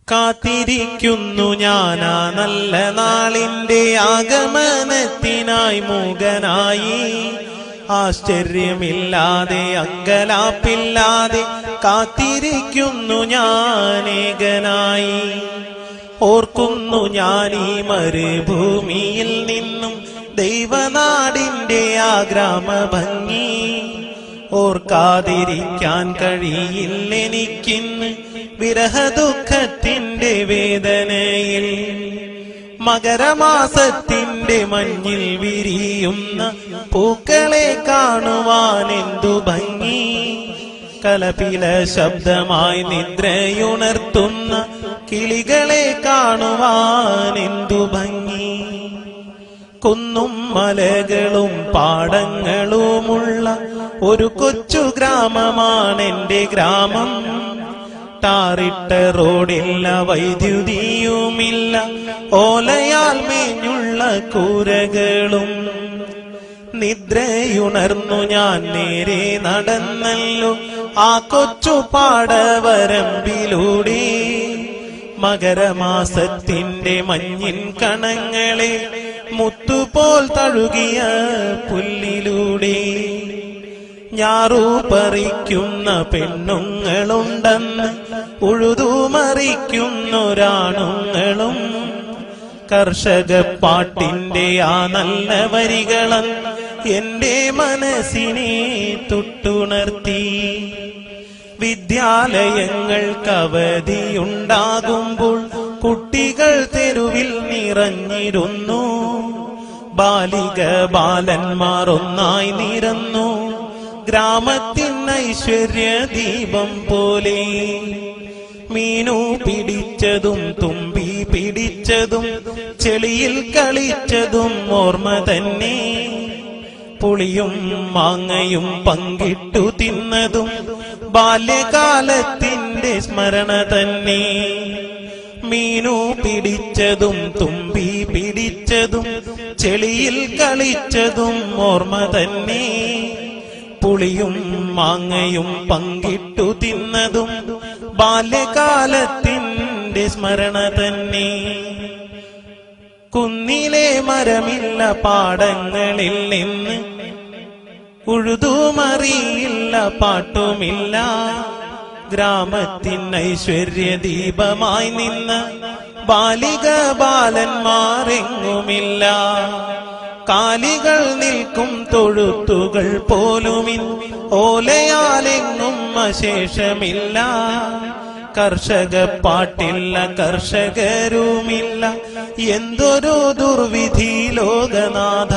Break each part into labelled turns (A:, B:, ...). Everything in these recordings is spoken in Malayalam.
A: കാത്തിരിക്കുന്നു ഞാനാ നല്ല നാളിന്റെ ആഗമനത്തിനായി മൂകനായി. ആശ്ചര്യമില്ലാതെ അങ്കലാപ്പില്ലാതെ കാത്തിരിക്കുന്നു ഞാനേകനായി. ഓർക്കുന്നു ഞാൻ ഈ മരുഭൂമിയിൽ നിന്നും ദൈവനാടിന്റെ ആ ഗ്രാമഭംഗി. ഓർക്കാതിരിക്കാൻ കഴിയില്ലെനിക്കിന്ന് വിരഹദുഃഖത്തിന്റെ വേദനയിൽ. മകരമാസത്തിന്റെ മഞ്ഞിൽ വിരിയുന്ന പൂക്കളെ കാണുവാൻ എന്തു ഭംഗി. കലപില ശബ്ദമായി നിദ്രയുണർത്തുന്ന കിളികളെ കാണുവാൻ എന്തു ഭംഗി. കുന്നും മലകളും പാടങ്ങളുമുള്ള ഒരു കൊച്ചു ഗ്രാമമാണെന്റെ ഗ്രാമം. ടാറിട്ട റോഡില്ല, വൈദ്യുതിയുമില്ല, ഓലയാൽ മേഞ്ഞുള്ള കൂരകളും. നിദ്രയുണർന്നു ഞാൻ നേരെ നടന്നല്ലോ ആ കൊച്ചു പാടവരമ്പിലൂടെ. മകരമാസത്തിന്റെ മഞ്ഞിൻ കണങ്ങളെ മുത്തുപോൽ തഴുകിയ പുല്ലിലൂടെ. ഞാറു പറിക്കുന്ന പെണ്ണുങ്ങളുണ്ടെന്ന് ഉഴുതുമറിക്കുന്നൊരാണുങ്ങളും. കർഷക പാട്ടിന്റെ ആ നല്ല വരികളൻ എന്റെ മനസ്സിനെ തൊട്ടുണർത്തി. വിദ്യാലയങ്ങൾക്ക് അവധിയുണ്ടാകുമ്പോൾ കുട്ടികൾ തെരുവിൽ നിറഞ്ഞിരുന്നു. ബാലിക ബാലന്മാർ ഒന്നായി നിരന്നു ഗ്രാമത്തിൻ ഐശ്വര്യ ദീപം പോലെ. മീനു പിടിച്ചതും തുമ്പി പിടിച്ചതും ചെളിയിൽ കളിച്ചതും ഓർമ്മ തന്നെ. പുളിയും മാങ്ങയും പങ്കിട്ടു തിന്നതും ബാല്യകാലത്തിന്റെ സ്മരണ തന്നെ. മീനു പിടിച്ചതും തുമ്പി പിടിച്ചതും ചെളിയിൽ കളിച്ചതും ഓർമ്മ തന്നെ. പുളിയും മാങ്ങയും പങ്കിട്ടു തിന്നതും ബാല്യകാലത്തിന്റെ സ്മരണ തന്നെ. കുന്നിലെ മരമില്ല, പാടങ്ങളിൽ നിന്ന് ഉഴുതുമറിയില്ല, പാട്ടുമില്ല. ഗ്രാമത്തിൻ ഐശ്വര്യ ദീപമായി നിന്ന് ബാലിക ബാലന്മാരെങ്ങുമില്ല. കാലികൾ നിൽക്കും തൊഴുത്തുകൾ പോലുമിൻ ഓലയാലെങ്ങും അശേഷമില്ല. കർഷക പാട്ടില്ല, കർഷകരുമില്ല, എന്തൊരു ദുർവിധി ലോകനാഥ.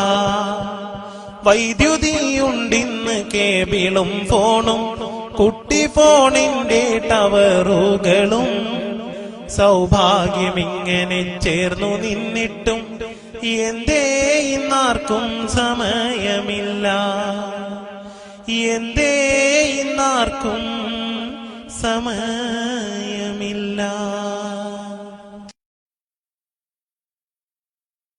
A: വൈദ്യുതിയുണ്ടിന്ന് കേബിളും ഫോണും കുട്ടി ഫോണിന്റെ ടവറുകളും. സൗഭാഗ്യമിങ്ങനെ ചേർന്നു നിന്നിട്ടും എന്തേ ഇന്നാർക്കും സമയമില്ല. എന്തേ ഇന്നാർക്കും സമയം